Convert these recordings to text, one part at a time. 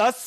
10,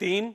3,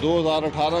2018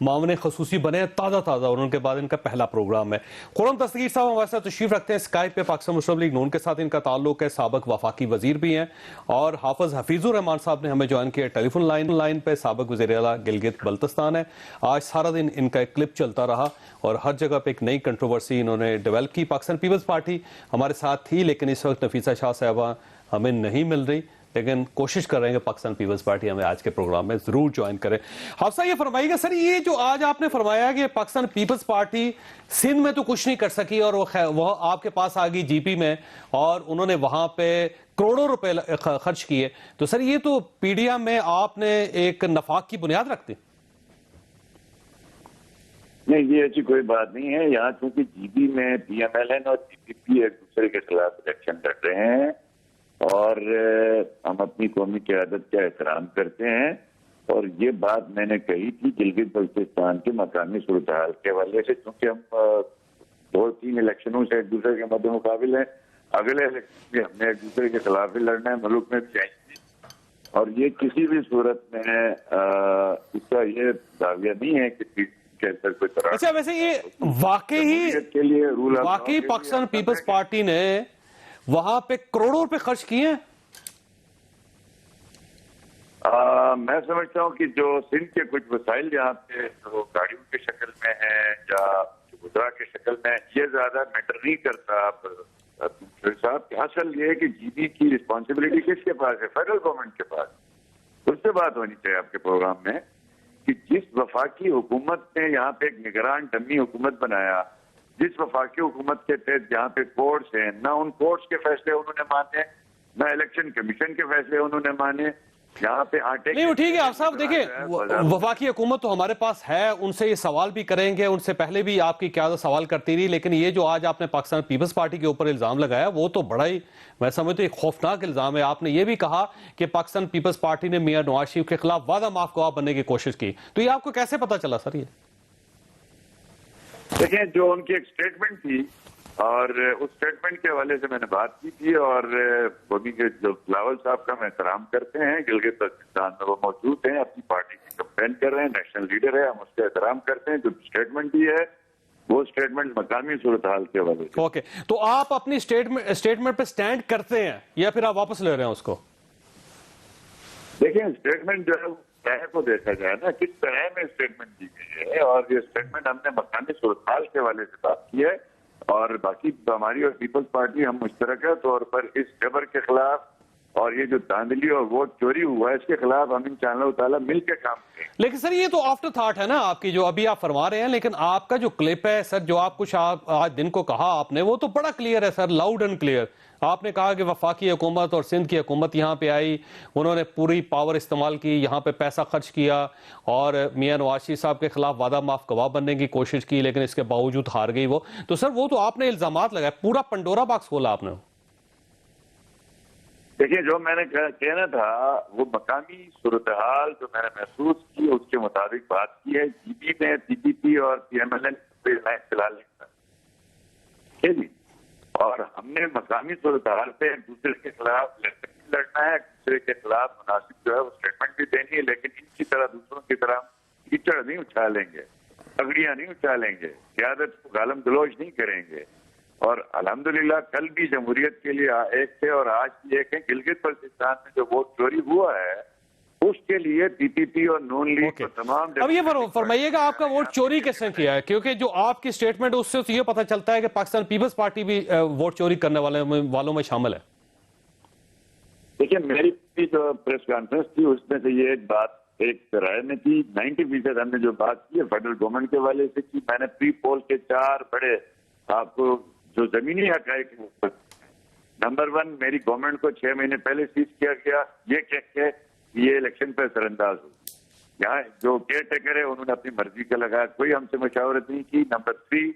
معاون خصوصی بنے ہیں تازہ اور ان کے بعد ان کا پہلا پروگرام ہے. خرم دستگیر صاحب ہمارے ساتھ تشریف رکھتے ہیں اسکائپ پہ. پاکستان مسلم لیگ نون کے ساتھ ان کا تعلق ہے, سابق وفاقی وزیر بھی ہیں, اور حافظ حفیظ الرحمان صاحب نے ہمیں جوائن کیا ٹیلی فون لائن پہ. سابق وزیر اعلیٰ گلگت بلتستان ہے. آج سارا دن ان کا ایک کلپ چلتا رہا اور ہر جگہ پہ ایک نئی کنٹروورسی انہوں نے ڈیولپ کی. پاکستان پیپلز پارٹی ہمارے ساتھ تھی لیکن اس وقت نفیسہ شاہ صاحبہ ہمیں نہیں مل رہی, لیکن کوشش کر رہے ہیں کہ پاکستان پیپلز پارٹی ہمیں آج کے پروگرام میں ضرور جوائن کرے. حافظ یہ فرمائیے گا سر, یہ جو آج آپ نے فرمایا کہ پاکستان پیپلز پارٹی سندھ میں تو کچھ نہیں کر سکی اور وہ آپ کے پاس آ گئی جی پی میں اور انہوں نے وہاں پہ کروڑوں روپے خرچ کیے, تو سر یہ تو پی ڈی ایم میں آپ نے ایک نفاق کی بنیاد رکھتے. نہیں, یہ ایسی کوئی بات نہیں ہے. یہاں چونکہ جی بی میں پی ایم ایل این اور جی پی پی ایک دوسرے کے خلاف الیکشن لڑ رہے ہیں اور ہم اپنی قومی قیادت کا احترام کرتے ہیں, اور یہ بات میں نے کہی تھی گلگت بلتستان کے مقامی صورتحال کے حوالے سے, چونکہ ہم 2-3 الیکشنوں سے ایک دوسرے کے مد مقابل ہیں. اگلے الیکشن میں ہم نے ایک دوسرے کے خلاف ہی لڑنا ہے, ملک میں بھی جائیں گے, اور یہ کسی بھی صورت میں اس کا یہ دعویہ نہیں ہے کہ اچھا ویسے یہ واقعی پاکستان پیپلز پارٹی نے وہاں پہ کروڑوں روپے خرچ کیے ہیں. میں سمجھتا ہوں کہ جو سندھ کے کچھ وسائل یہاں پہ جو گاڑیوں کی شکل میں ہیں یا گزرا کی شکل میں, یہ زیادہ میٹر نہیں کرتا صاحب. اصل یہ ہے کہ جی بی کی رسپانسبلٹی کس کے پاس ہے؟ فیڈرل گورنمنٹ کے پاس. اس سے بات ہونی چاہیے آپ کے پروگرام میں کہ جس وفاقی حکومت نے یہاں پہ ایک نگران ڈمی حکومت بنایا, جس وفاقی حکومت کے تحت جہاں پہ کورٹس ہیں, نہ ان کورٹس کے فیصلے انہوں نے مانے, نہ الیکشن کمیشن کے فیصلے انہوں نے مانے. یہاں پہ نہیں وہ ٹھیک ہے آپ صاحب, دیکھیں وفاقی حکومت تو ہمارے پاس ہے, ان سے یہ سوال بھی کریں گے, ان سے پہلے بھی آپ کی قیادت سوال کرتی رہی, لیکن یہ جو آج آپ نے پاکستان پیپلز پارٹی کے اوپر الزام لگایا وہ تو بڑا ہی میں سمجھتا ہوں ایک خوفناک الزام ہے. آپ نے یہ بھی کہا کہ پاکستان پیپلز پارٹی نے میاں نواز شریف کے خلاف وعدہ معاف گواہ بننے کی کوشش کی, تو یہ آپ کو کیسے پتا چلا سر؟ یہ دیکھیں جو ان کی ایک سٹیٹمنٹ تھی اور اس سٹیٹمنٹ کے حوالے سے میں نے بات کی تھی, اور قومی کے جو بلاول صاحب کا ہم احترام کرتے ہیں, گلگت بلتستان میں وہ موجود ہیں, اپنی پارٹی کی کمپین کر رہے ہیں, نیشنل لیڈر ہے, ہم اس کا احترام کرتے ہیں. جو سٹیٹمنٹ دی ہے وہ سٹیٹمنٹ مقامی صورتحال کے حوالے سے. اوکے, تو آپ اپنی سٹیٹمنٹ پہ سٹینڈ کرتے ہیں یا پھر آپ واپس لے رہے ہیں اس کو؟ دیکھیں اسٹیٹمنٹ جو ہے طرح کو دیکھا جائے نا, کس طرح میں اسٹیٹمنٹ دی گئی ہے, اور یہ اسٹیٹمنٹ ہم نے مقامی صورتحال کے حوالے سے بات کی ہے, اور باقی ہماری اور پیپلز پارٹی ہم مشترکہ طور پر اس جبر کے خلاف اور یہ جو دھاندلی اور ووٹ چوری ہوا ہے اس کے خلاف ہم انشاءاللہ تعالیٰ مل کے کام کریں. لیکن سر یہ تو آفٹر تھاٹ ہے نا آپ کی, جو ابھی آپ فرما رہے ہیں, لیکن آپ کا جو کلپ ہے سر, جو آپ کچھ آج دن کو کہا آپ نے, وہ تو بڑا کلیئر ہے سر, لاؤڈ اینڈ کلیئر. آپ نے کہا کہ وفاقی حکومت اور سندھ کی حکومت یہاں پہ آئی, انہوں نے پوری پاور استعمال کی, یہاں پہ پیسہ خرچ کیا اور میاں نواز شریف صاحب کے خلاف وعدہ معاف گواہ بننے کی کوشش کی, لیکن اس کے باوجود ہار گئی وہ. تو سر وہ تو آپ نے الزامات لگائے, پورا پنڈورا باکس کھولا آپ نے. دیکھیں جو میں نے کہنا تھا وہ مقامی صورتحال جو میں نے محسوس کی اس کے مطابق بات کی ہے. جی بی نے سی پی پی اور پی ایم ایل این فی الحال نہیں تھا, اور ہم نے مقامی صورتحال پہ ایک دوسرے کے خلاف لڑنا ہے, ایک دوسرے کے خلاف مناسب جو ہے وہ اسٹیٹمنٹ بھی دینی ہے, لیکن ان کی طرح دوسروں کی طرح کیچڑ نہیں اچھالیں گے, پگڑیاں نہیں اچھالیں گے, قیادت کو گالم گلوچ نہیں کریں گے. اور الحمدللہ کل بھی جمہوریت کے لیے ایک تھے اور آج بھی ایک ہے. گلگت بلتستان میں جو ووٹ چوری ہوا ہے اس کے لیے پی پی پی اور نون لیگ تمام. اب یہ فرمائیے گا آپ کا ووٹ چوری کس نے کیا ہے, کیونکہ جو آپ کی سٹیٹمنٹ اس سے یہ پتہ چلتا ہے کہ پاکستان پیپلز پارٹی بھی ووٹ چوری کرنے والوں میں شامل ہے. دیکھیں میری جو پریس کانفرنس تھی اس میں سے یہ ایک بات ایک رائے میں تھی, 90% ہم نے جو بات کی ہے فیڈرل گورنمنٹ کے حوالے سے کی. میں نے پری پول کے 4 بڑے آپ کو جو زمینی حقائق ہیں, نمبر 1 میری گورنمنٹ کو 6 مہینے پہلے سیز کیا گیا, یہ کہہ کے یہ الیکشن پہ سر انداز ہو. یہاں جو کیئر ٹیکر ہے انہوں نے اپنی مرضی کا لگایا, کوئی ہم سے مشاورت نہیں کی. نمبر 3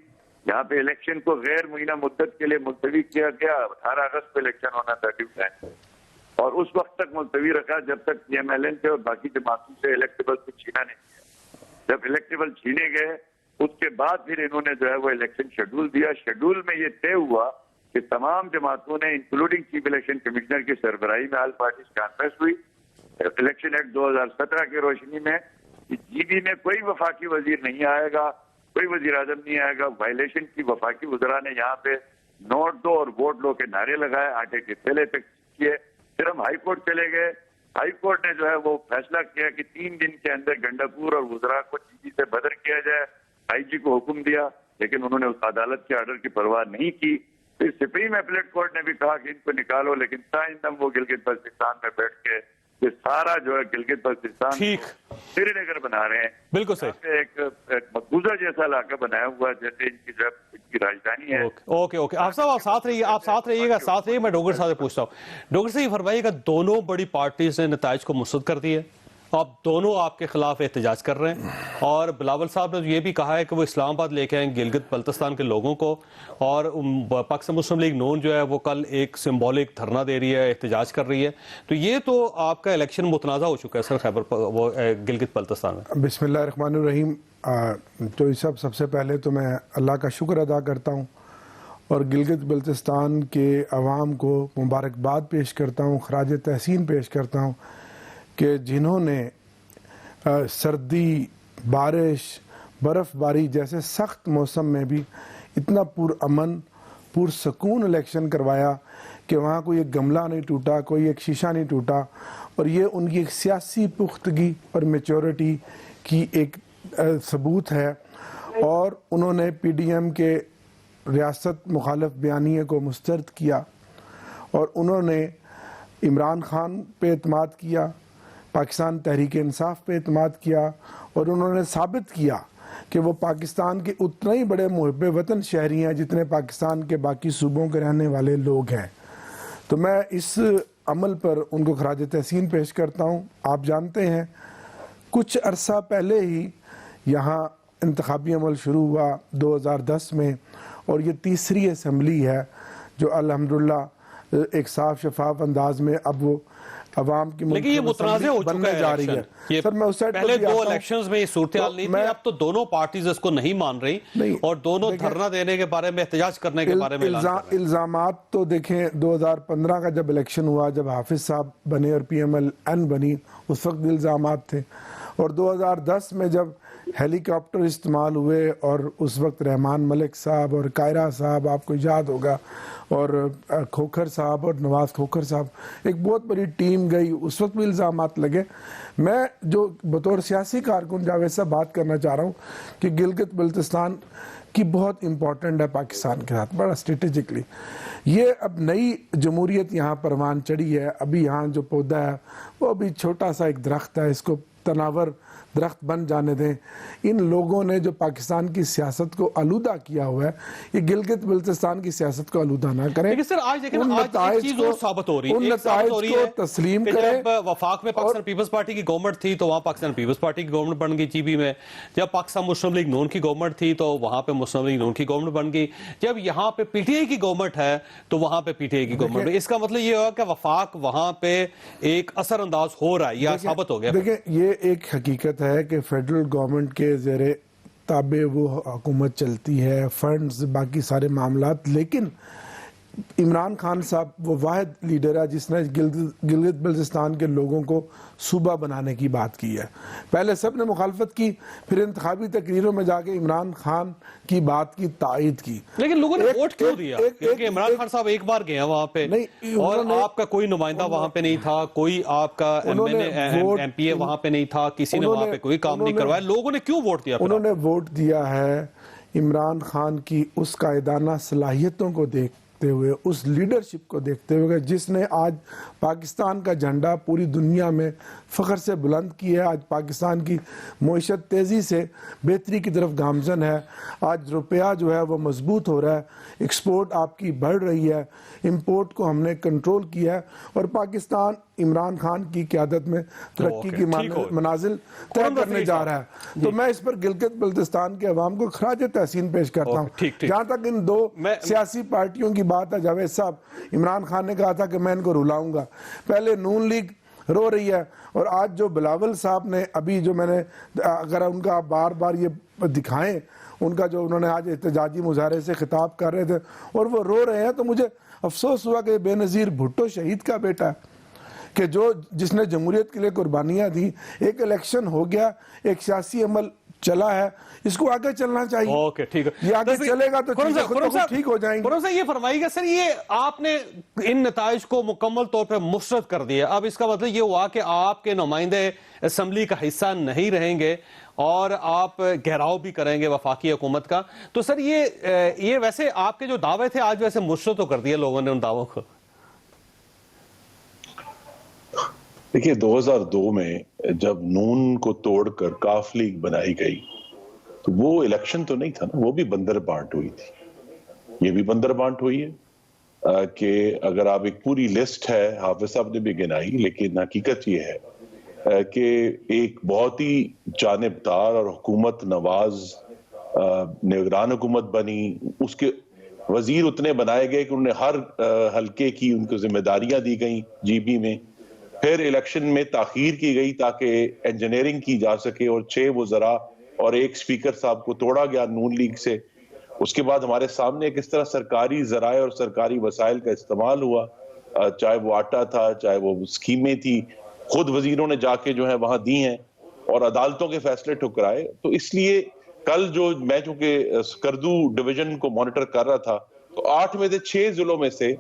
یہاں پہ الیکشن کو غیر مہینہ مدت کے لیے ملتوی کیا گیا. 18 اگست پہ الیکشن ہونا تھا ڈیو ٹائم, اور اس وقت تک ملتوی رکھا جب تک پی ایم ایل این سے اور باقی جماعتوں سے الیکٹیبل کو چھینا نہیں کیا. جب الیکٹیبل چھینے گئے اس کے بعد پھر انہوں نے جو ہے وہ الیکشن شیڈول دیا. شیڈول میں یہ طے ہوا کہ تمام جماعتوں نے انکلوڈنگ چیف الیکشن کمشنر کی سربراہی میں آل پارٹیز کانفرنس ہوئی. الیکشن ایکٹ 2017 کی روشنی میں کہ جی بی میں کوئی وفاقی وزیر نہیں آئے گا, کوئی وزیر اعظم نہیں آئے گا. وائلیشن کی وفاقی وزراء نے یہاں پہ نوٹ دو اور ووٹ لو کے نعرے لگائے, آٹے کے تھیلے پہ کیے. پھر ہم ہائی کورٹ چلے گئے. ہائی کورٹ نے جو ہے وہ فیصلہ کیا کہ 3 دن کے اندر گنڈاپور اور وزراء کو جی بی سے بدر کیا جائے. آئی جی کو حکم دیا, لیکن انہوں نے اس عدالت کے آرڈر کی پرواہ نہیں کی. پھر سپریم اپیلیٹ کورٹ نے بھی کہا کہ ان کو نکالو, لیکن تاہم وہ گلگت بلتستان میں بیٹھ کے یہ سارا جو ہے گلگت بلتستان سری نگر بنا رہے ہیں. بالکل صحیح, ایک مقبوضہ جیسا علاقہ بنایا ہوا ہے, جیسے ان کی جو ہے ان کی راجدھانی ہے. اوکے آپ صاحب آپ ساتھ رہیے گا. میں ڈوگر صاحب سے پوچھتا ہوں. ڈوگر صاحب یہ فرمائیے گا, دونوں بڑی پارٹیز نے نتائج کو مسترد کر دیے, آپ دونوں آپ کے خلاف احتجاج کر رہے ہیں, اور بلاول صاحب نے یہ بھی کہا ہے کہ وہ اسلام آباد لے کے آئیں گلگت بلتستان کے لوگوں کو, اور پاکستان مسلم لیگ نون جو ہے وہ کل ایک سمبولک دھرنا دے رہی ہے, احتجاج کر رہی ہے. تو یہ تو آپ کا الیکشن متنازع ہو چکا ہے سر وہ گلگت بلتستان میں. بسم اللہ الرحمن الرحیم. تو سب سے پہلے تو میں اللہ کا شکر ادا کرتا ہوں اور گلگت بلتستان کے عوام کو مبارکباد پیش کرتا ہوں, خراج تحسین پیش کرتا ہوں کہ جنہوں نے سردی, بارش, برف باری جیسے سخت موسم میں بھی اتنا پرامن پرسکون الیکشن کروایا کہ وہاں کوئی ایک گملہ نہیں ٹوٹا, کوئی ایک شیشہ نہیں ٹوٹا. اور یہ ان کی ایک سیاسی پختگی اور میچورٹی کی ایک ثبوت ہے. اور انہوں نے پی ڈی ایم کے ریاست مخالف بیانیے کو مسترد کیا, اور انہوں نے عمران خان پہ اعتماد کیا, پاکستان تحریک انصاف پہ اعتماد کیا, اور انہوں نے ثابت کیا کہ وہ پاکستان کے اتنے ہی بڑے محب وطن شہری ہیں جتنے پاکستان کے باقی صوبوں کے رہنے والے لوگ ہیں. تو میں اس عمل پر ان کو خراج تحسین پیش کرتا ہوں. آپ جانتے ہیں کچھ عرصہ پہلے ہی یہاں انتخابی عمل شروع ہوا 2010 میں, اور یہ تیسری اسمبلی ہے جو الحمدللہ ایک صاف شفاف انداز میں اب وہ عوام کی لیکن یہ متنازع ہو چکا ہے جا رہی ہے. سر میں اس سائڈ پہلے 2 الیکشنز میں یہ صورتحال نہیں تھی, اب تو دونوں پارٹیز اس کو نہیں مان رہی اور دونوں دھرنا دینے کے بارے میں, احتجاج کرنے کے بارے میں الزامات. تو دیکھیں 2015 کا جب الیکشن ہوا, جب حافظ صاحب بنے اور پی ایم ایل این بنی, اس وقت الزامات تھے. اور 2010 میں جب ہیلی کاپٹر استعمال ہوئے اور اس وقت رحمان ملک صاحب اور کائرہ صاحب, آپ کو یاد ہوگا, اور کھوکھر صاحب اور نواز کھوکھر صاحب, ایک بہت بڑی ٹیم گئی, اس وقت بھی الزامات لگے. میں جو بطور سیاسی کارکن جاوید صاحب بات کرنا چاہ رہا ہوں کہ گلگت بلتستان کی بہت امپورٹنٹ ہے پاکستان کے ساتھ, بڑا اسٹریٹجکلی. یہ اب نئی جمہوریت یہاں پروان چڑھی ہے. ابھی یہاں جو پودا ہے وہ ابھی چھوٹا سا ایک درخت ہے, اس کو تناور درخت بن جانے دیں. ان لوگوں نے جو پاکستان کی سیاست کو آلودہ کیا ہوا ہے, یہ گلگت بلتستان کی سیاست کو آلودہ نہ کریں. لیکن سر آج دیکھیں آج ایک چیز اور ثابت ہو رہی ہے, ان نتائج کو تسلیم کریں. جب وفاق میں پاکستان پیپلز پارٹی کی گورنمنٹ تھی تو وہاں پاکستان پیپلز پارٹی کی گورنمنٹ بن گئی جی بی میں. جب پاکستان مسلم لیگ نون کی گورنمنٹ تھی تو وہاں پہ مسلم لیگ نون کی گورنمنٹ بن گئی. جب یہاں پہ پی ٹی آئی کی گورنمنٹ ہے تو وہاں پہ پی ٹی آئی کی گورنمنٹ. اس کا مطلب یہ ہوا کہ وفاق وہاں پہ ایک اثر انداز ہو رہا ہے, یہ ثابت ہو گیا. دیکھیں یہ ایک حقیقت ہے کہ فیڈرل گورنمنٹ کے زیر تابع وہ حکومت چلتی ہے, فنڈز, باقی سارے معاملات. لیکن عمران خان صاحب وہ واحد لیڈر ہے جس نے گلگت بلتستان کے لوگوں کو صوبہ بنانے کی بات کی ہے. پہلے سب نے مخالفت کی, پھر انتخابی تقریروں میں جا کے عمران خان کی بات کی تائید کی. لیکن لوگوں نے ووٹ کیوں دیا؟ کیونکہ عمران خان صاحب ایک بار گئے ہیں وہاں پہ, اور آپ کا کوئی نمائندہ وہاں پہ نہیں تھا, کوئی آپ کا ایم پی اے وہاں پہ نہیں تھا, کسی نے وہاں پہ کوئی کام نہیں کروایا. لوگوں نے کیوں ووٹ دیا؟ انہوں نے ووٹ دیا ہے عمران خان کی اس قائدانہ صلاحیتوں کو دیکھتے ہوئے, اس لیڈرشپ کو دیکھتے ہوئے جس نے آج پاکستان کا جھنڈا پوری دنیا میں فخر سے بلند کیا ہے. آج پاکستان کی معیشت تیزی سے بہتری کی طرف گامزن ہے. آج روپیہ جو ہے وہ مضبوط ہو رہا ہے, ایکسپورٹ آپ کی بڑھ رہی ہے, امپورٹ کو ہم نے کنٹرول کیا ہے, اور پاکستان عمران خان کی قیادت میں ترقی کی منازل طے کرنے جا رہا ہے. تو میں اس پر گلگت بلتستان کے عوام کو خراج تحسین پیش کرتا ہوں. جہاں تک ان 2 سیاسی پارٹیوں کی بات ہے, جاوید صاحب, عمران خان نے کہا تھا کہ میں ان کو رلاؤں گا. پہلے نون لیگ رو رہی ہے, اور آج جو بلاول صاحب نے ابھی جو میں نے, اگر ان کا بار بار یہ دکھائیں, ان کا جو انہوں نے آج احتجاجی مظاہرے سے خطاب کر رہے تھے اور وہ رو رہے ہیں, تو مجھے افسوس ہوا کہ بے نظیر بھٹو شہید کا بیٹا ہے. کہ جس نے جمہوریت کے لیے قربانیاں دی، ایک الیکشن ہو گیا، ایک سیاسی عمل چلا ہے، اس کو آگے چلنا چاہیے۔ اوکے ٹھیک ہے، یہ آگے چلے گا تو چیزیں خود بخود ٹھیک ہو جائیں گی۔ قرآن صاحب یہ فرمائیے گا سر، یہ آپ نے ان نتائج کو مکمل طور پہ مسترد کر دیا، اب اس کا مطلب یہ ہوا کہ آپ کے نمائندے اسمبلی کا حصہ نہیں رہیں گے اور آپ گھیراؤ بھی کریں گے وفاقی حکومت کا، تو سر یہ ویسے آپ کے جو دعوے تھے آج ویسے مسترد تو کر دیا لوگوں نے ان دعووں کو؟ دیکھیے 2002 میں جب نون کو توڑ کر کاف لیگ بنائی گئی تو وہ الیکشن تو نہیں تھا نا، وہ بھی بندر بانٹ ہوئی تھی، یہ بھی بندر بانٹ ہوئی ہے کہ اگر آپ ایک پوری لسٹ ہے، حافظ صاحب نے بھی گنائی، لیکن حقیقت یہ ہے کہ ایک بہت ہی جانبدار اور حکومت نواز نگران حکومت بنی، اس کے وزیر اتنے بنائے گئے کہ انہوں نے ہر حلقے کی ان کو ذمہ داریاں دی گئیں جی بی میں، پھر الیکشن میں تاخیر کی گئی تاکہ انجینئرنگ کی جا سکے اور 6 وزراء اور ایک سپیکر صاحب کو توڑا گیا نون لیگ سے۔ اس کے بعد ہمارے سامنے کس طرح سرکاری ذرائع اور سرکاری وسائل کا استعمال ہوا، چاہے وہ آٹا تھا، چاہے وہ اسکیمیں تھی، خود وزیروں نے جا کے جو ہے وہاں دی ہیں اور عدالتوں کے فیصلے ٹھکرائے۔ تو اس لیے کل جو میں چونکہ سکردو ڈویژن کو مانیٹر کر رہا تھا تو 8 میں سے 6 ضلعوں میں سے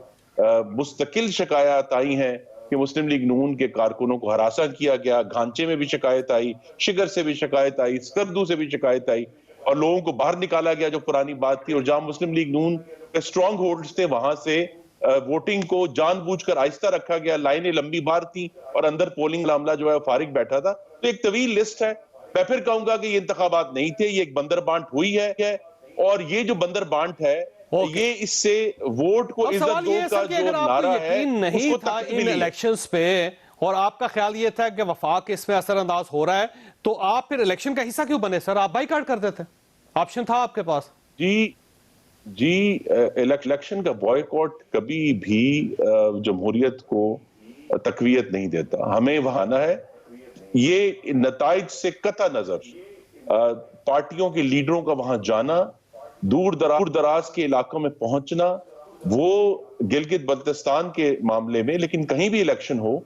مستقل شکایات آئی ہیں کہ مسلم لیگ نون کے کارکنوں کو ہراساں کیا گیا، گھانچے میں بھی شکایت آئی، شگر سے بھی شکایت آئی، سکردو سے بھی شکایت آئی اور لوگوں کو باہر نکالا گیا جو پرانی بات تھی، اور جہاں مسلم لیگ نون کے سٹرونگ ہولڈز تھے وہاں سے ووٹنگ کو جان بوجھ کر آہستہ رکھا گیا، لائنیں لمبی باہر تھیں اور اندر پولنگ عملہ جو ہے فارغ بیٹھا تھا۔ تو ایک طویل لسٹ ہے، میں پھر کہوں گا کہ یہ انتخابات نہیں تھے، یہ ایک بندر بانٹ ہوئی ہے، اور یہ جو بندر بانٹ ہے یہ اس سے ووٹ کو عزت دو کا جو نعرہ ہے یقین نہیں تھا ان الیکشنز پہ اور آپ کا خیال یہ تھا کہ وفاق اس میں اثر انداز ہو رہا ہے، تو آپ پھر الیکشن کا حصہ کیوں بنے سر؟ آپ بائیکاٹ کر دیتے، آپشن تھا آپ کے پاس۔ جی الیکشن کا بائیکاٹ کبھی بھی جمہوریت کو تقویت نہیں دیتا، ہمیں وہاں آنا ہے۔ یہ نتائج سے قطع نظر پارٹیوں کے لیڈروں کا وہاں جانا، دور دراز کے علاقوں میں پہنچنا، وہ گلگت بلتستان کے معاملے میں، لیکن کہیں بھی الیکشن ہو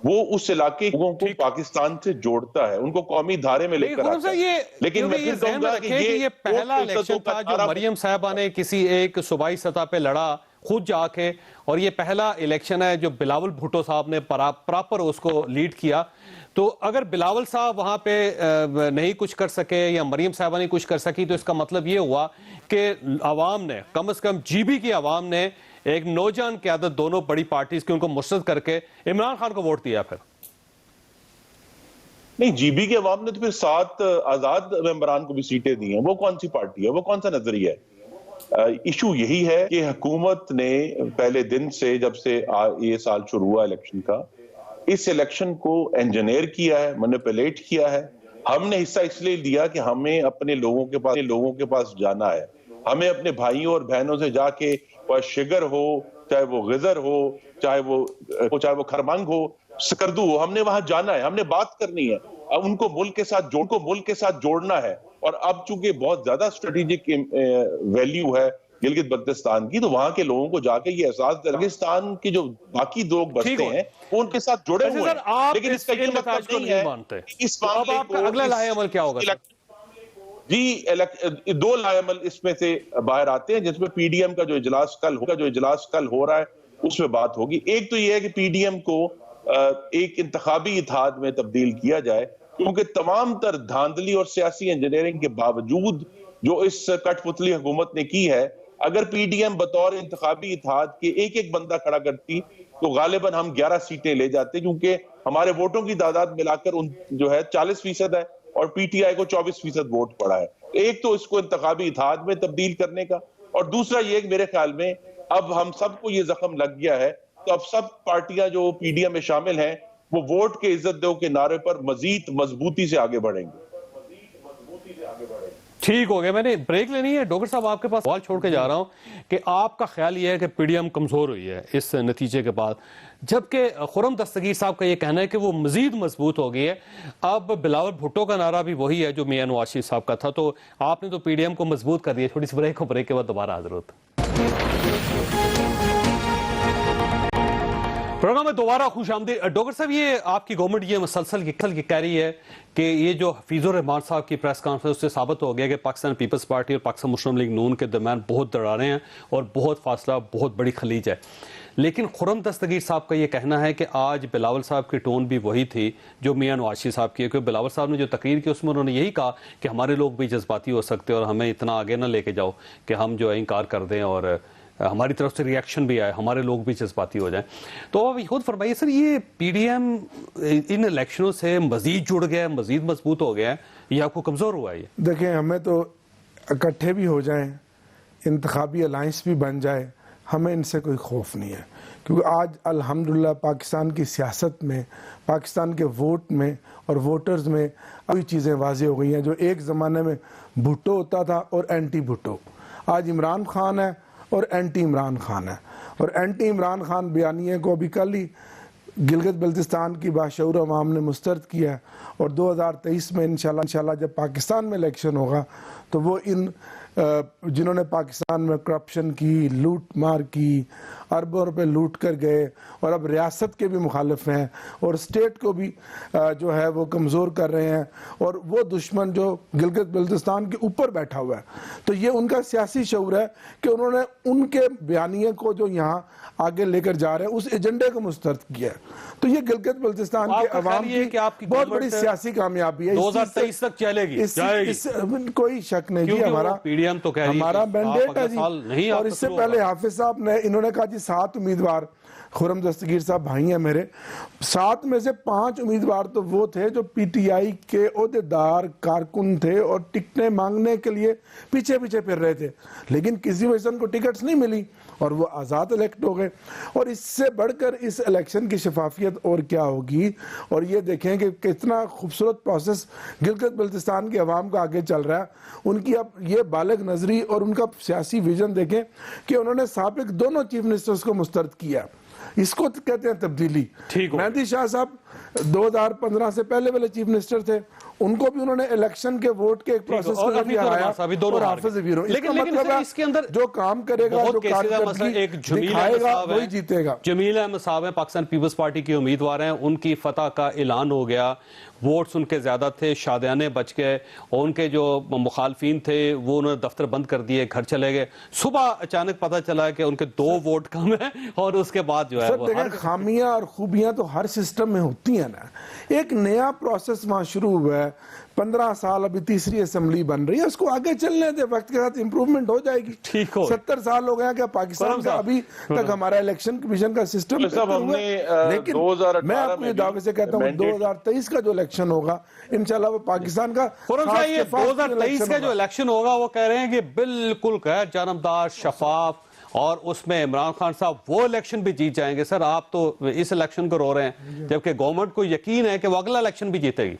وہ اس علاقے کے لوگوں کو پاکستان سے جوڑتا ہے، ان کو قومی دھارے میں لے کر آتا ہے۔ لیکن میں پھر کہوں گا کہ یہ پہلا الیکشن تھا جو مریم صاحبہ نے کسی ایک صوبائی سطح پہ لڑا خود جا کے، اور یہ پہلا الیکشن ہے جو بلاول بھٹو صاحب نے پراپر اس کو لیڈ کیا۔ تو اگر بلاول صاحب وہاں پہ نہیں کچھ کر سکے یا مریم صاحبہ نہیں کچھ کر سکی تو اس کا مطلب یہ ہوا کہ عوام نے، کم از کم جی بی کی عوام نے ایک نوجوان قیادت دونوں بڑی پارٹیز کی ان کو مسترد کر کے عمران خان کو ووٹ دیا۔ پھر نہیں، جی بی کے عوام نے تو پھر 7 آزاد ممبران کو بھی سیٹیں دی ہیں، وہ کون سی پارٹی ہے، وہ کون سا نظریہ ہے؟ ایشو یہی ہے کہ حکومت نے پہلے دن سے جب سے یہ سال شروع ہوا الیکشن کا، اس الیکشن کو انجینئر کیا ہے، مینیپولیٹ کیا ہے۔ ہم نے حصہ اس لیے دیا کہ ہمیں اپنے لوگوں کے پاس جانا ہے، ہمیں اپنے بھائیوں اور بہنوں سے جا کے چاہے شگر ہو، چاہے وہ غزر ہو، چاہے وہ خرمنگ ہو، سکردو ہو، ہم نے وہاں جانا ہے، ہم نے بات کرنی ہے، اب ان کو ملک کے ساتھ جوڑنا ہے۔ اور اب چونکہ بہت زیادہ اسٹریٹجک ویلیو ہے گلگت بلتستان کی، تو وہاں کے لوگوں کو جا کے یہ احساس پاکستان کے جو باقی لوگ بستے ہیں وہ ان کے ساتھ جڑے ہوئے ہیں، لیکن اس کا یہ مطلب نہیں ہے کہ اس معاملے کو اگلا لائحہ عمل کیا ہوگا؟ جی 2 لائحہ عمل اس میں سے باہر آتے ہیں، جس میں پی ڈی ایم کا جو اجلاس کل ہو رہا ہے اس میں بات ہوگی۔ ایک تو یہ ہے کہ پی ڈی ایم کو ایک انتخابی اتحاد میں تبدیل کیا جائے، کیونکہ تمام تر دھاندلی اور سیاسی انجینئرنگ کے باوجود جو اس کٹ پتلی حکومت نے کی ہے، اگر پی ڈی ایم بطور انتخابی اتحاد کے ایک بندہ کھڑا کرتی تو غالباً ہم 11 سیٹیں لے جاتے، کیونکہ ہمارے ووٹوں کی تعداد ملا کر جو ہے 40% ہے اور پی ٹی آئی کو 24% ووٹ پڑا ہے۔ ایک تو اس کو انتخابی اتحاد میں تبدیل کرنے کا، اور دوسرا یہ کہ میرے خیال میں اب ہم سب کو یہ زخم لگ گیا ہے، تو اب سب پارٹیاں جو پی ڈی ایم میں شامل ہیں وہ ووٹ کے عزت دو کے نعرے پر مزید مضبوطی سے آگے بڑھیں گے۔ ٹھیک ہو گیا، میں نے بریک لینی ہے۔ ڈاکٹر صاحب آپ کے پاس سوال چھوڑ کے جا رہا ہوں کہ آپ کا خیال یہ ہے کہ پی ڈی ایم کمزور ہوئی ہے اس نتیجے کے بعد، جبکہ خرم دستگیر صاحب کا یہ کہنا ہے کہ وہ مزید مضبوط ہو گئی ہے۔ اب بلاول بھٹو کا نعرہ بھی وہی ہے جو میاں نواز شریف صاحب کا تھا، تو آپ نے تو پی ڈی ایم کو مضبوط کر دیا۔ تھوڑی سی بریک کے بعد دوبارہ حاضر ہوتا۔ پروگرام میں دوبارہ خوش آمدید ڈاکٹر صاحب. یہ آپ کی گورنمنٹ یہ مسلسل یہ کہہ رہی ہے کہ یہ جو حفیظ الرحمان صاحب کی پریس کانفرنس سے ثابت ہو گیا کہ پاکستان پیپلز پارٹی اور پاکستان مسلم لیگ نون کے درمیان بہت دراڑیں ہیں اور بہت فاصلہ، بہت بڑی خلیج ہے. لیکن خرم دستگیر صاحب کا یہ کہنا ہے کہ آج بلاول صاحب کی ٹون بھی وہی تھی جو میاں نواز صاحب کی ہے، کیونکہ بلاول صاحب نے جو تقریر کی اس میں انہوں نے یہی کہا کہ ہمارے لوگ بھی جذباتی ہو سکتے اور ہمیں اتنا آگے نہ لے کے جاؤ کہ ہم جو ہے انکار کر دیں اور ہماری طرف سے ریاکشن بھی آئے، ہمارے لوگ بھی جذباتی ہو جائیں. تو اب خود فرمائیے سر، یہ پی ڈی ایم ان الیکشنوں سے مزید جڑ گیا ہے، مزید مضبوط ہو گیا ہے یا آپ کو کمزور ہوا ہے؟ یہ دیکھیں، ہمیں تو اکٹھے بھی ہو جائیں، انتخابی الائنس بھی بن جائے، ہمیں ان سے کوئی خوف نہیں ہے، کیونکہ آج الحمدللہ پاکستان کی سیاست میں، پاکستان کے ووٹ میں اور ووٹرز میں ابھی چیزیں واضح ہو گئی ہیں. جو ایک زمانے میں بھٹو ہوتا تھا اور اینٹی بھٹو، آج عمران خان ہے اور اینٹی عمران خان ہے. اور اینٹی عمران خان بیانیے کو ابھی کل ہی گلگت بلتستان کی باشعور عوام نے مسترد کیا ہے، اور 2023 میں انشاءاللہ جب پاکستان میں الیکشن ہوگا تو وہ ان جنہوں نے پاکستان میں کرپشن کی، لوٹ مار کی، اربوں روپے لوٹ کر گئے اور اب ریاست کے بھی مخالف ہیں اور اسٹیٹ کو بھی جو ہے وہ کمزور کر رہے ہیں، اور وہ دشمن جو گلگت بلتستان کے اوپر بیٹھا ہوا ہے، تو یہ ان کا سیاسی شعور ہے کہ انہوں نے ان کے بیانیے کو جو یہاں آگے لے کر جا رہے ہیں اس ایجنڈے کو مسترد کیا ہے. تو یہ گلگت بلتستان کے عوام کی بہت بڑی سیاسی کامیابی ہے. 2023 تک چلے گی، کوئی شک نہیں جی. ہمارا مینڈیٹ ہے جی. اور اس سے پہلے حافظ صاحب نے انہوں نے کہا جی 7 امیدوار، خرم دستگیر صاحب بھائی ہیں میرے، 7 میں سے 5 امیدوار تو وہ تھے جو پی ٹی آئی کے عہدیدار کارکن تھے اور ٹکٹیں مانگنے کے لیے پیچھے پیچھے پھر رہے تھے، لیکن کسی وجہ سے ان کو ٹکٹس نہیں ملی اور وہ آزاد الیکٹ ہو گئے. اور اس سے بڑھ کر اس الیکشن کی شفافیت اور کیا ہوگی. اور یہ دیکھیں کہ کتنا خوبصورت پروسیس گلگت بلتستان کے عوام کا آگے چل رہا ہے. ان کی اب یہ بالغ نظری اور ان کا سیاسی ویژن دیکھیں کہ انہوں نے سابق دونوں چیف منسٹرز کو مسترد کیا. اس کو کہتے ہیں تبدیلی. مہدی شاہ صاحب 2015 سے پہلے والے چیف منسٹر تھے، ان کو بھی انہوں نے الیکشن کے ووٹ کے ایک پروسیس کو ہرایا اور حافظ ویرو. اس کا مطلب ہے جو کام کرے گا، جو کارکردگی دکھائے گا وہی جیتے گا. جمیل احمد صاحب ہیں، پاکستان پیپلز پارٹی کے امیدوار ہیں، ان کی فتح کا اعلان ہو گیا. ووٹس ان کے زیادہ تھے، شادیانے بچ گئے، اور ان کے جو مخالفین تھے وہ انہوں نے دفتر بند کر دیے، گھر چلے گئے. صبح اچانک پتہ چلا کہ ان کے 2 ووٹ کم ہیں اور اس کے بعد جو ہے وہ خامیاں اور خوبیاں تو ہر سسٹم میں ہوتی ہیں نا. ایک نیا پروسیس وہاں شروع ہوا ہے، 15 سال ابھی تیسری اسمبلی بن رہی ہے، اس کو آگے چلنے دے، وقت کے ساتھ امپروومنٹ ہو جائے گی. 70 سال ہو گیا کہ پاکستان کا ابھی تک ہمارا الیکشن کمیشن کا سسٹم ہوا ہے. لیکن میں اپنے دعوے سے کہتا ہوں 2023 کا جو الیکشن ہوگا انشاءاللہ وہ پاکستان کا 2023 کا جو الیکشن ہوگا وہ کہہ رہے ہیں کہ بالکل غیر جانبدار، شفاف، اور اس میں عمران خان صاحب وہ الیکشن بھی جیت جائیں گے. سر آپ تو اس الیکشن کو رو رہے ہیں جبکہ گورنمنٹ کو یقین ہے کہ وہ اگلا الیکشن بھی جیتے گی.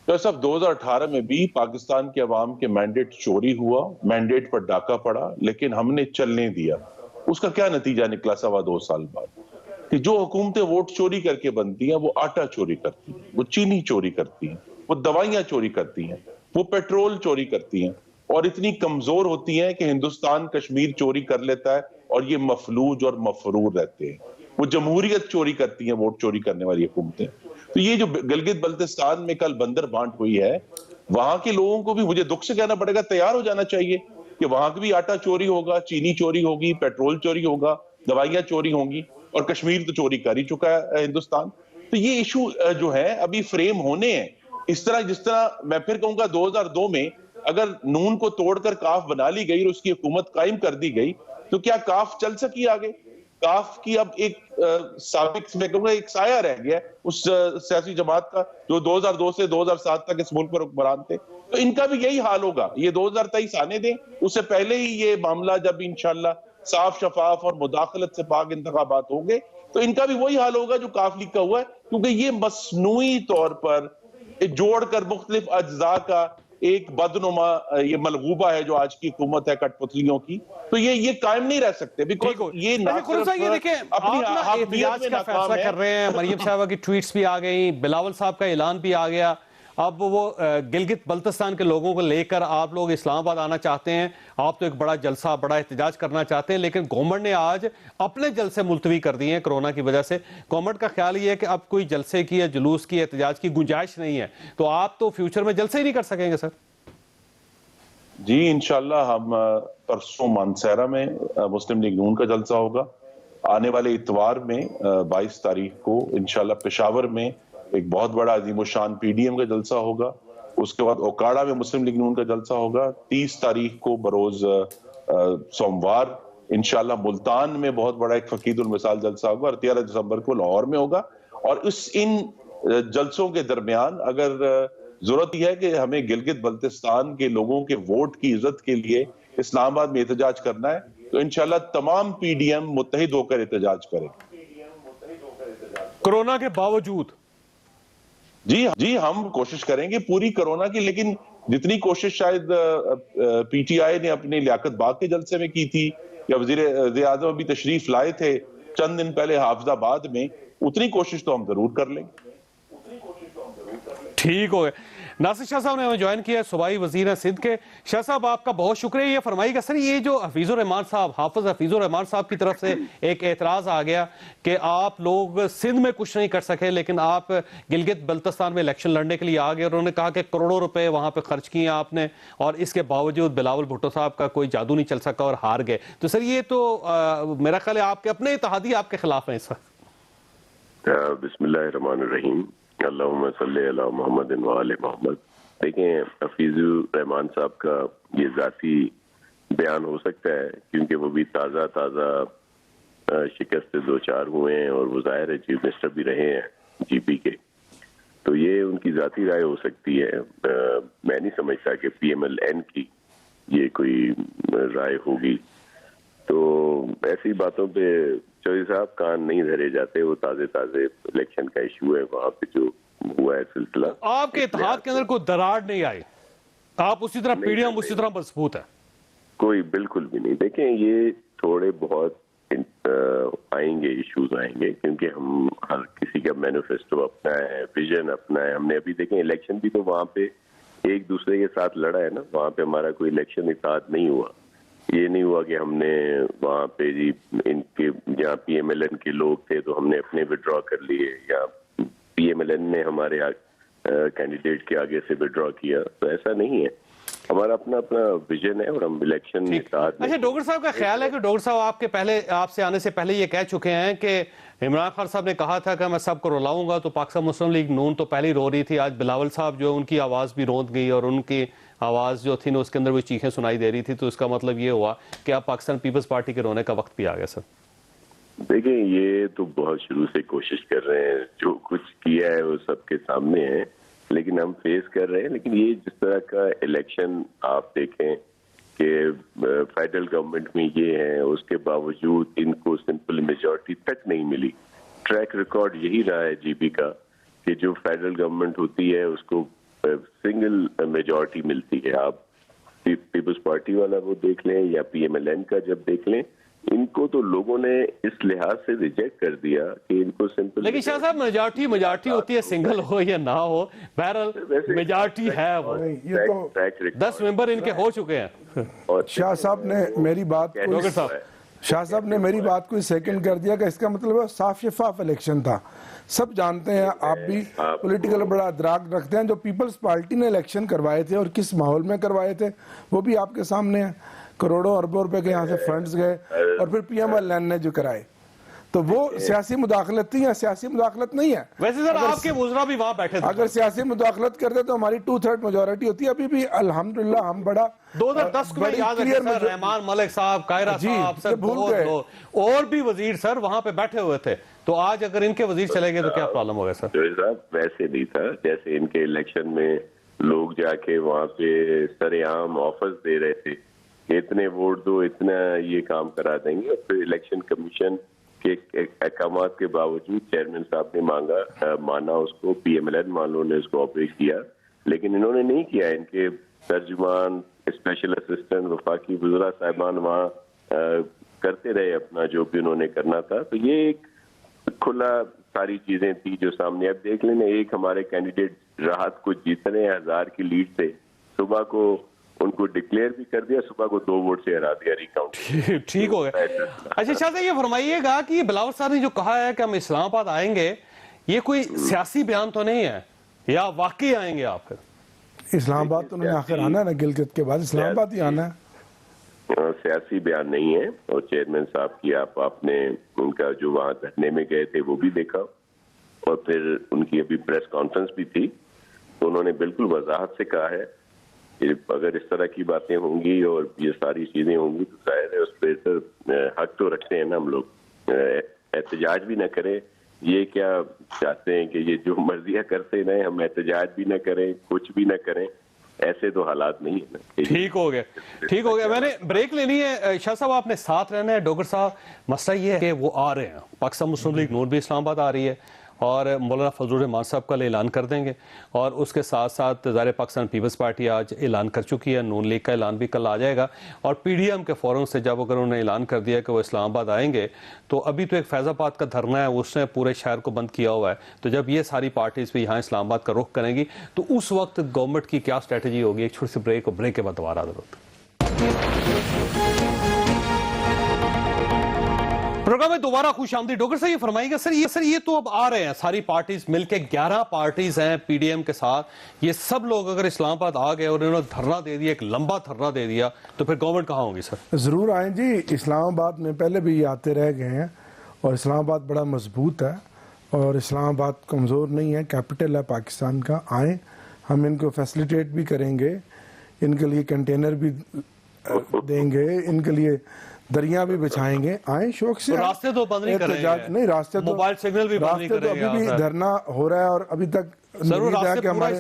تو صاحب 2018 میں بھی پاکستان کے عوام کے مینڈیٹ چوری ہوا، مینڈیٹ پر ڈاکہ پڑا، لیکن ہم نے چلنے دیا. اس کا کیا نتیجہ نکلا 2.25 سال بعد؟ کہ جو حکومتیں ووٹ چوری کر کے بنتی ہیں وہ آٹا چوری کرتی ہیں، وہ چینی چوری کرتی ہیں، وہ دوائیاں چوری کرتی ہیں، وہ پیٹرول چوری کرتی ہیں، اور اتنی کمزور ہوتی ہیں کہ ہندوستان کشمیر چوری کر لیتا ہے اور یہ مفلوج اور مفرور رہتے ہیں. وہ جمہوریت چوری کرتی ہیں، ووٹ چوری کرنے والی حکومتیں. تو یہ جو گلگت بلتستان میں کل بندر بانٹ ہوئی ہے، وہاں کے لوگوں کو بھی مجھے دکھ سے کہنا پڑے گا تیار ہو جانا چاہیے کہ وہاں بھی آٹا چوری ہوگا، چینی چوری ہوگی، پیٹرول چوری ہوگا، دوائیاں چوری ہوں گی، اور کشمیر تو چوری کر ہی چکا ہے ہندوستان. تو یہ ایشو جو ہے ابھی فریم ہونے ہیں اس طرح، جس طرح میں پھر کہوں گا 2002 میں اگر نون کو توڑ کر کاف بنا لی گئی اور اس کی حکومت قائم کر دی گئی تو کیا کاف چل سکی آگے؟ کاف کی اب ایک سابق میں کہوں گا ایک سایہ رہ گیا اس سیاسی جماعت کا جو 2002 سے 2007 تک اس ملک پر حکمران تھے. تو ان کا بھی یہی حال ہوگا. یہ 2023 آنے دیں، اس سے پہلے ہی یہ معاملہ جب انشاءاللہ صاف، شفاف اور مداخلت سے پاک انتخابات ہوں گے تو ان کا بھی وہی حال ہوگا جو کاف لیگ کا ہوا ہے. کیونکہ یہ مصنوعی طور پر جوڑ کر مختلف اجزاء کا ایک بدنما یہ ملغوبہ ہے جو آج کی حکومت ہے کٹ پتلیوں کی. تو یہ قائم نہیں رہ سکتے بیکاز یہ نہ اپنی احتجاج کا فیصلہ کر رہے ہیں. مریم صاحبہ کی ٹویٹس بھی آ گئی، بلاول صاحب کا اعلان بھی آ گیا، اب وہ گلگت بلتستان کے لوگوں کو لے کر آپ لوگ اسلام آباد آنا چاہتے ہیں, آپ تو ایک بڑا جلسہ, بڑا احتجاج کرنا چاہتے ہیں, لیکن گورنمنٹ نے آج اپنے جلسے ملتوی کر دیے ہیں کورونا کی وجہ سے. گورنمنٹ کا خیال یہ ہے کہ اب کوئی جلسے کی یا جلوس کی, احتجاج کی گنجائش نہیں ہے, تو آپ تو فیوچر میں جلسے ہی نہیں کر سکیں گے سر. جی انشاءاللہ ہم پرسوں مانسہرہ میں مسلم لیگ نون کا جلسہ ہوگا. آنے والے اتوار میں 22 تاریخ کو انشاءاللہ پشاور میں ایک بہت بڑا عظیم الشان پی ڈی ایم کا جلسہ ہوگا. اس کے بعد اوکاڑا میں مسلم لیگ نون کا جلسہ ہوگا. 30 تاریخ کو بروز سوموار انشاءاللہ ملتان میں بہت بڑا ایک فقید المثال جلسہ ہوگا, اور 13 دسمبر کو لاہور میں ہوگا. اور ان جلسوں کے درمیان اگر ضرورت یہ ہے کہ ہمیں گلگت بلتستان کے لوگوں کے ووٹ کی عزت کے لیے اسلام آباد میں احتجاج کرنا ہے, تو انشاءاللہ تمام پی ڈی ایم متحد ہو کر احتجاج کریں. کورونا کے باوجود جی ہم کوشش کریں گے پوری کورونا کی, لیکن جتنی کوشش شاید پی ٹی آئی نے اپنے لیاقت باغ کے جلسے میں کی تھی, یا وزیر اعظم ابھی تشریف لائے تھے چند دن پہلے حافظ آباد میں, اتنی کوشش تو ہم ضرور کر لیں گے. ٹھیک ہو گئے. ناصر شاہ صاحب نے ہمیں جوائن کیا ہے, صوبائی وزیر ہیں سندھ کے. شاہ صاحب آپ کا بہت شکریہ. یہ فرمائیے گا سر, یہ جو حفیظ الرحمان صاحب, حافظ حفیظ الرحمان صاحب کی طرف سے ایک اعتراض آ گیا کہ آپ لوگ سندھ میں کچھ نہیں کر سکے, لیکن آپ گلگت بلتستان میں الیکشن لڑنے کے لیے آ گئے, اور انہوں نے کہا کہ کروڑوں روپے وہاں پہ خرچ کیے آپ نے, اور اس کے باوجود بلاول بھٹو صاحب کا کوئی جادو نہیں چل سکا اور ہار گئے. تو سر یہ تو میرا خیال ہے آپ کے اپنے اتحادی آپ کے خلاف ہیں اس وقت. بسم اللہ الرحمن الرحیم, اللہم صلی علی محمد و آل محمد. دیکھیں, حفیظ الرحمان صاحب کا یہ ذاتی بیان ہو سکتا ہے کیونکہ وہ بھی تازہ شکست سے دو چار ہوئے ہیں, اور وہ ظاہر ہے چیف منسٹر بھی رہے ہیں جی پی کے, تو یہ ان کی ذاتی رائے ہو سکتی ہے. میں نہیں سمجھتا کہ پی ایم ایل این کی یہ کوئی رائے ہوگی. تو ایسی باتوں پہ چودھری صاحب کان نہیں دھرے جاتے, وہ تازے الیکشن کا ایشو ہے وہاں پہ جو ہوا ہے سلسلہ. آپ کے اتحاد کے اندر کوئی دراڑ نہیں آئی, آپ اسی طرح پی ڈی ایم اسی طرح مضبوط ہے. کوئی بالکل بھی نہیں. دیکھیں یہ تھوڑے بہت آئیں گے, ایشوز آئیں گے, کیونکہ ہم ہر کسی کا مینیفیسٹو اپنا ہے, ویژن اپنا ہے. ہم نے ابھی دیکھیں الیکشن بھی تو وہاں پہ ایک دوسرے کے ساتھ لڑا ہے نا, وہاں پہ ہمارا کوئی الیکشن اتحاد نہیں ہوا. یہ نہیں ہوا کہ ہم نے وہاں پہ جی ان کے جہاں پی ایم ایل این کے لوگ تھے تو ہم نے اپنے ودرا کر لیے, یا پی ایم ایل این نے ہمارے کینڈیڈیٹ کے آگے سے ودرا کیا. تو ایسا نہیں ہے, ہمارا اپنا ویژن ہے, اور ہم الیکشن میں ساتھ. اچھا, ڈوگر صاحب کا خیال ہے کہ ڈوگر صاحب آپ سے آنے سے پہلے یہ کہہ چکے ہیں کہ عمران خان صاحب نے کہا تھا کہ میں سب کو رلاؤں گا, تو پاکستان مسلم لیگ نون تو پہلے ہی رو رہی تھی. آج بلاول صاحب جو ان کی آواز بھی روند گئی, اور ان کی آواز جو تھی نا اس کے اندر وہ چیخیں سنائی دے رہی تھی, تو اس کا مطلب یہ ہوا کہ اب پاکستان پیپلز پارٹی کے رونے کا وقت بھی آ گیا. سر دیکھیں یہ تو بہت شروع سے کوشش کر رہے ہیں, جو کچھ کیا ہے وہ سب کے سامنے ہے, لیکن ہم فیس کر رہے ہیں. لیکن یہ جس طرح کا الیکشن آپ دیکھیں کہ فیڈرل گورنمنٹ میں یہ ہے, اس کے باوجود ان کو سمپل میجورٹی تک نہیں ملی. ٹریک ریکارڈ یہی رہا ہے جی پی کا کہ جو فیڈرل گورنمنٹ ہوتی ہے اس کو سنگل میجورٹی ملتی ہے. آپ پیپلز پارٹی والا وہ دیکھ لیں یا پی ایم ایل این کا جب دیکھ لیں, ان کو تو لوگوں نے اس لحاظ سے ریجیکٹ کر دیا کہ ان کو سمپل. لیکن شاہ صاحب میجارٹی ہوتی ہے, سنگل ہو یا نہ ہو, بہرحال میجارٹی ہے. وہ 10 ممبر ان کے ہو چکے ہیں. شاہ صاحب نے میری بات کو سیکنڈ کر دیا کہ اس کا مطلب ہے صاف شفاف الیکشن تھا. سب جانتے ہیں, آپ بھی پولیٹیکل بڑا ادراک رکھتے ہیں, جو پیپلز پارٹی نے الیکشن کروائے تھے اور کس ماحول میں کروائے تھے وہ بھی آپ کے سامنے ہے. کروڑوں اربوں روپے کے یہاں سے فنڈز گئے, اور پھر پی ایم ایل این نے جو کرائے, تو وہ سیاسی مداخلت تھی یا سیاسی مداخلت نہیں ہے. ویسے سر آپ کے وزراء بھی وہاں بیٹھے تھے, اگر سیاسی مداخلت کرتے تو ہماری 2/3 میجورٹی ہوتی ہے. ابھی بھی الحمدللہ ہم بڑا 2010 میں یاد ہے سر, رحمان ملک صاحب, قاہرہ صاحب, سر بہت اور بھی وزیر سر وہاں پہ بیٹھے ہوئے تھے. تو آج اگر ان کے وزیر چلے گئے تو کیا پرابلم ہوگا سر؟ جوہر صاحب ویسے نہیں تھا, جیسے ان کے الیکشن میں لوگ جا کے وہاں پہ سر عام آفرز دے رہے تھے کہ اتنے ووٹ دو, اتنا یہ کام کرا دیں گے, اور پھر الیکشن کمیشن کے احکامات کے باوجود چیئرمین صاحب نے مانا اس کو, پی ایم ایل این والوں نے اس کو آپریٹ کیا, لیکن انہوں نے نہیں کیا. ان کے ترجمان, اسپیشل اسسٹنٹ, وفاقی وزراء صاحبان وہاں کرتے رہے اپنا جو بھی انہوں نے کرنا تھا. تو یہ ایک کھلا ساری چیزیں تھی جو سامنے. اب دیکھ لینا, ایک ہمارے کینڈیڈیٹ راحت کو جیتنے 1000 کی لیڈ سے صبح کو ان کو ڈکلیئر بھی کر دیا, صبح کو 2 ووٹ سے ہرا دیا ریکاؤنٹ. ٹھیک ہو گیا. اچھا شاہ صاحب یہ فرمائیے گا کہ بلاول صاحب نے جو کہا ہے کہ ہم اسلام آباد آئیں گے, یہ کوئی سیاسی بیان تو نہیں ہے یا واقعی آئیں گے آپ؟ پھر اسلام آباد تو انہوں نے آخر آنا ہے نا, گلگت کے بعد اسلام آباد ہی آنا ہے. سیاسی بیان نہیں ہے. اور چیئرمین صاحب کی آپ نے ان کا جو وہاں دھرنے میں گئے تھے وہ بھی دیکھا, اور پھر ان کی ابھی پریس کانفرنس بھی تھی. انہوں نے بالکل وضاحت سے کہا ہے کہ اگر اس طرح کی باتیں ہوں گی اور یہ ساری چیزیں ہوں گی تو ظاہر ہے اس پہ سر حق تو رکھتے ہیں نا ہم لوگ, احتجاج بھی نہ کریں. یہ کیا چاہتے ہیں کہ یہ جو مرضیاں کرتے رہیں, ہم احتجاج بھی نہ کریں, کچھ بھی نہ کریں؟ ایسے تو حالات نہیں ہیں نا. ٹھیک ہو گیا. میں نے بریک لینی ہے. شاہ صاحب آپ نے ساتھ رہنا ہے. ڈوگر صاحب مسئلہ یہ ہے کہ وہ آ رہے ہیں, پاکستان مسلم لیگ نون بھی اسلام آباد آ رہی ہے, اور مولانا فضل الرحمان صاحب کل اعلان کر دیں گے, اور اس کے ساتھ ساتھ ظاہر پاکستان پیپلز پارٹی آج اعلان کر چکی ہے, نون لیگ کا اعلان بھی کل آ جائے گا, اور پی ڈی ایم کے فورم سے جب اگر انہوں نے اعلان کر دیا کہ وہ اسلام آباد آئیں گے, تو ابھی تو ایک فیض آباد کا دھرنا ہے, اس نے پورے شہر کو بند کیا ہوا ہے. تو جب یہ ساری پارٹیز بھی یہاں اسلام آباد کا رخ کریں گی تو اس وقت گورنمنٹ کی کیا اسٹریٹجی ہوگی؟ ایک چھوٹی سی بریک, اور بریک کے بعد دوبارہ ضرورت. پروگرام میں دوبارہ خوش آمدید. ڈاکٹر صاحب یہ فرمائیے گا سر یہ تو اب آ رہے ہیں ساری پارٹیز مل کے, 11 پارٹیز ہیں پی ڈی ایم کے ساتھ, یہ سب لوگ اگر اسلام آباد آ گئے اور انہوں نے دھرنا دے دیا, ایک لمبا دھرنا دے دیا, تو پھر گورنمنٹ کہاں ہوگی سر؟ ضرور آئیں جی. اسلام آباد میں پہلے بھی یہ آتے رہ گئے ہیں, اور اسلام آباد بڑا مضبوط ہے, اور اسلام آباد کمزور نہیں ہے, کیپٹل ہے پاکستان کا. آئیں, ہم ان کو فیسلیٹیٹ بھی کریں گے, ان کے لیے کنٹینر بھی دیں گے, ان کے لیے دریا بھی بچھائیں گے. آئیں شوق سے. راستے تو بند نہیں کریں گے, نہیں راستے تو, موبائل سگنل بھی بند نہیں کریں گے. ابھی بھی دھرنا ہو رہا ہے, اور ابھی تک کہ ہمارے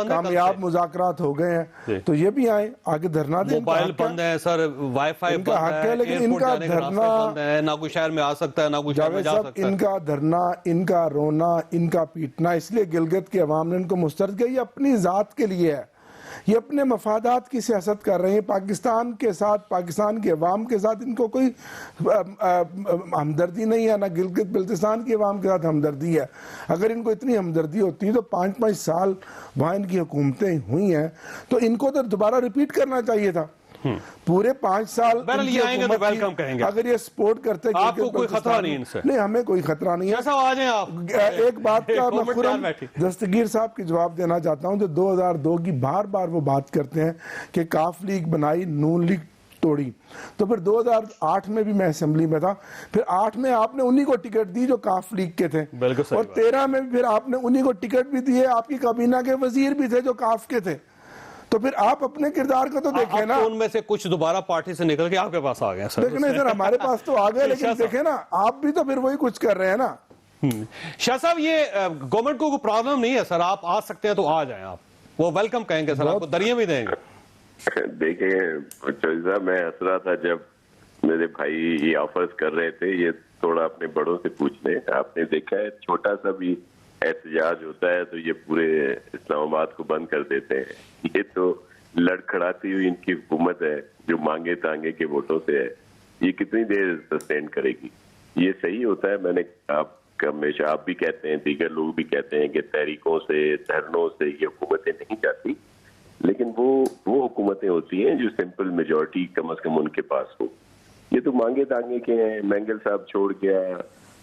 کامیاب مذاکرات ہو گئے ہیں, تو یہ بھی آئیں آگے دھرنا دیں. موبائل بند ہے سر, وائی فائی بند ہے, لیکن ان کا دھرنا بند ہے, نہ کوئی شہر میں آ سکتا ہے, نہ کوئی شہر میں جا سکتا ہے. ان کا دھرنا, ان کا رونا, ان کا پیٹنا, اس لیے گلگت کے عوام نے ان کو مسترد کیا. یہ اپنی ذات کے لیے ہے, یہ اپنے مفادات کی سیاست کر رہے ہیں. پاکستان کے ساتھ, پاکستان کے عوام کے ساتھ ان کو کوئی ہمدردی نہیں ہے, نہ گلگت بلتستان کے عوام کے ساتھ ہمدردی ہے. اگر ان کو اتنی ہمدردی ہوتی تو 5-5 سال وہاں ان کی حکومتیں ہوئی ہیں, تو ان کو تو دوبارہ ریپیٹ کرنا چاہیے تھا. پورے 5 سال اگر یہ سپورٹ کرتے, آپ کو کوئی خطرہ نہیں ان سے؟ نہیں, ہمیں کوئی خطرہ نہیں ہے. ایک بات کا میں خرم دستگیر صاحب کی جواب دینا چاہتا ہوں, جو 2002 کی بار بار وہ بات کرتے ہیں کہ کاف لیگ بنائی, نون لیگ توڑی. تو پھر 2008 میں بھی میں اسمبلی میں تھا, پھر 8 میں آپ نے انہی کو ٹکٹ دی جو کاف لیگ کے تھے, اور 13 میں پھر آپ نے انہی کو ٹکٹ بھی دیے, آپ کی کابینہ کے وزیر بھی تھے جو کاف کے تھے. تو پھر آپ اپنے کردار کو تو دیکھیں نا. ان میں سے کچھ دوبارہ پارٹی سے نکل کے آپ کے پاس آ گئے سر. لیکن سر ہمارے پاس تو آ گئے, لیکن دیکھیں نا آپ بھی تو پھر وہی کچھ کر رہے ہیں نا. شاہ صاحب یہ گورنمنٹ کو کوئی پرابلم نہیں ہے سر, آپ آ سکتے ہیں تو آ جائیں, آپ وہ ویلکم کہیں گے سر, آپ کو دریا بھی دیں گے. دیکھیں چوہدری صاحب, میں ہنس رہا تھا جب میرے بھائی یہ آفرز کر رہے تھے. یہ تھوڑا اپنے بڑوں سے پوچھ لیں. آپ نے دیکھا ہے چھوٹا سا بھی احتجاج ہوتا ہے تو یہ پورے اسلام آباد کو بند کر دیتے ہیں. یہ تو لڑکھڑاتی ہوئی ان کی حکومت ہے جو مانگے تانگے کے ووٹوں سے ہے. یہ کتنی دیر سسٹین کرے گی؟ یہ صحیح ہوتا ہے. میں نے ہمیشہ, آپ بھی کہتے ہیں, دیگر لوگ بھی کہتے ہیں کہ تحریکوں سے, دھرنوں سے یہ حکومتیں نہیں جاتی, لیکن وہ حکومتیں ہوتی ہیں جو سمپل میجورٹی کم از کم ان کے پاس ہو. یہ تو مانگے تانگے کے ہیں. مینگل صاحب چھوڑ گیا,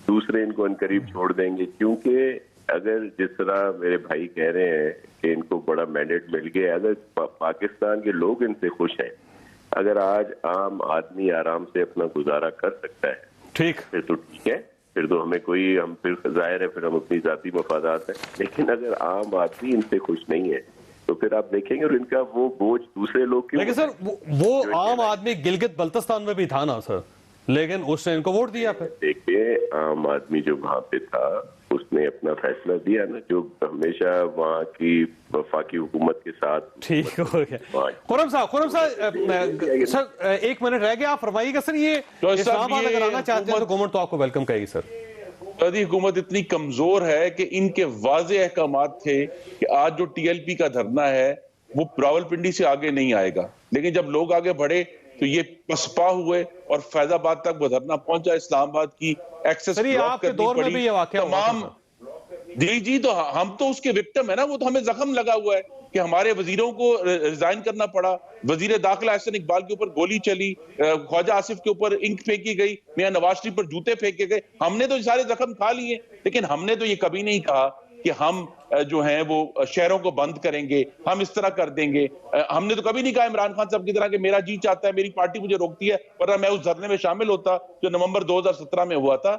دوسرے ان کو ان قریب چھوڑ دیں گے. کیونکہ اگر جس طرح میرے بھائی کہہ رہے ہیں کہ ان کو بڑا مینڈیٹ مل گیا, اگر پاکستان کے لوگ ان سے خوش ہیں, اگر آج عام آدمی آرام سے اپنا گزارا کر سکتا ہے, ٹھیک, پھر تو ٹھیک ہے, پھر تو ہمیں کوئی, ہم پھر ظاہر ہے پھر ہم اپنی ذاتی مفادات ہیں. لیکن اگر عام آدمی ان سے خوش نہیں ہے تو پھر آپ دیکھیں گے, اور ان کا وہ بوجھ دوسرے لوگ کی. لیکن سر وہ عام آدمی گلگت بلتستان میں بھی تھا نا سر, لیکن اس نے ان کو ووٹ دیا. پھر دیکھیے عام آدمی جو وہاں پہ تھا اس نے اپنا فیصلہ دیا نا, جو ہمیشہ وہاں کی وفاقی حکومت کے ساتھ. ٹھیک ہو گیا. خرم صاحب سر 1 منٹ رہ گیا, آپ فرمائیے گا سر, یہ اسلام آباد اگر آنا چاہتے ہیں تو گورنمنٹ تو آپ کو ویلکم کہے گی سر. حکومت اتنی کمزور ہے کہ ان کے واضح احکامات تھے کہ آج جو ٹی ایل پی کا دھرنا ہے وہ راولپنڈی سے آگے نہیں آئے گا, لیکن جب لوگ آگے بڑھے تو یہ پسپا ہوئے اور فیض آباد تک وہ دھرنا پہنچا، اسلام آباد کی ایکسس سر یہ آپ کے دور میں بھی یہ واقعہ ہوا تھا تمام جی تو ہم تو اس کے وکٹم ہے نا، وہ تو ہمیں زخم لگا ہوا ہے کہ ہمارے وزیروں کو ریزائن کرنا پڑا، وزیر داخلہ احسن اقبال کے اوپر گولی چلی، خواجہ آصف کے اوپر انک پھینکی گئی، میاں نواز شریف پر جوتے پھینکے گئے، ہم نے تو سارے زخم کھا لیے، لیکن ہم نے تو یہ کبھی نہیں کہا کہ ہم جو ہیں وہ شہروں کو بند کریں گے، ہم اس طرح کر دیں گے۔ ہم نے تو کبھی نہیں کہا عمران خان صاحب کی طرح کہ میرا جی چاہتا ہے، میری پارٹی مجھے روکتی ہے، ورنہ میں اس دھرنے میں شامل ہوتا جو نومبر 2017 میں ہوا تھا۔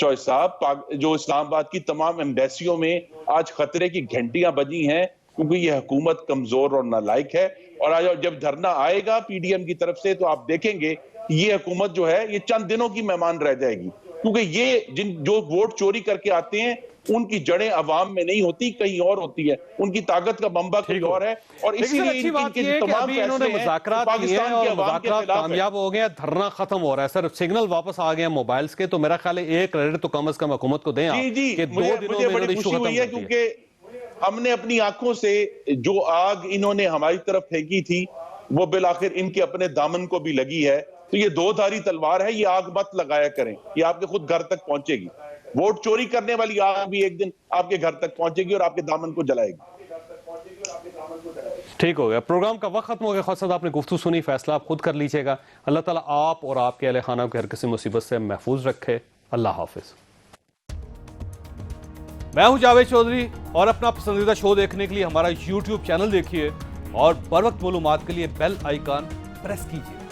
چوہے صاحب، جو اسلام آباد کی تمام ایمبیسیوں میں آج خطرے کی گھنٹیاں بجی ہیں کیونکہ یہ حکومت کمزور اور نالائق ہے، اور آج جب دھرنا آئے گا پی ڈی ایم کی طرف سے تو آپ دیکھیں گے یہ حکومت جو ہے یہ چند دنوں کی مہمان رہ جائے گی، کیونکہ یہ جو ووٹ چوری کر کے آتے ہیں ان کی جڑیں عوام میں نہیں ہوتی، کہیں اور ہوتی ہے، ان کی طاقت کا منبع کوئی اور ہے، اور اسی لیے اچھی بات یہ ہے کہ ابھی انہوں نے مذاکرات کیے ہیں اور مذاکرات کامیاب ہو گئے ہیں، دھرنا ختم ہو رہا ہے، سر سگنل واپس آ گئے ہیں موبائلز کے، تو میرا خیال ہے ایک کریڈٹ تو کم از کم حکومت کو دیں آپ کہ 2 دنوں میں انہوں نے ایشو ختم کر دیا۔ کیونکہ ہم نے اپنی آنکھوں سے جو آگ انہوں نے ہماری طرف پھینکی تھی وہ بالآخر ان کے اپنے دامن کو بھی لگی ہے، تو یہ 2 دھاری تلوار ہے، یہ آگ مت لگایا کریں، یہ آپ کے خود گھر تک پہنچے گی، ووٹ چوری کرنے والی آگ بھی ایک دن آپ کے گھر تک پہنچے گی اور آپ کے دامن کو جلائے گی۔ ٹھیک ہو گیا، پروگرام کا وقت ختم ہو گیا، خواجہ صاحب آپ نے گفتگو سنی، فیصلہ آپ خود کر لیجئے گا۔ اللہ تعالیٰ آپ اور آپ کے اہل خانہ کو ہر کسی مصیبت سے محفوظ رکھے۔ اللہ حافظ۔ میں ہوں جاوید چودھری، اور اپنا پسندیدہ شو دیکھنے کے لیے ہمارا یوٹیوب چینل دیکھیے اور بر وقت معلومات کے لیے بیل آئیکن پریس کیجیے۔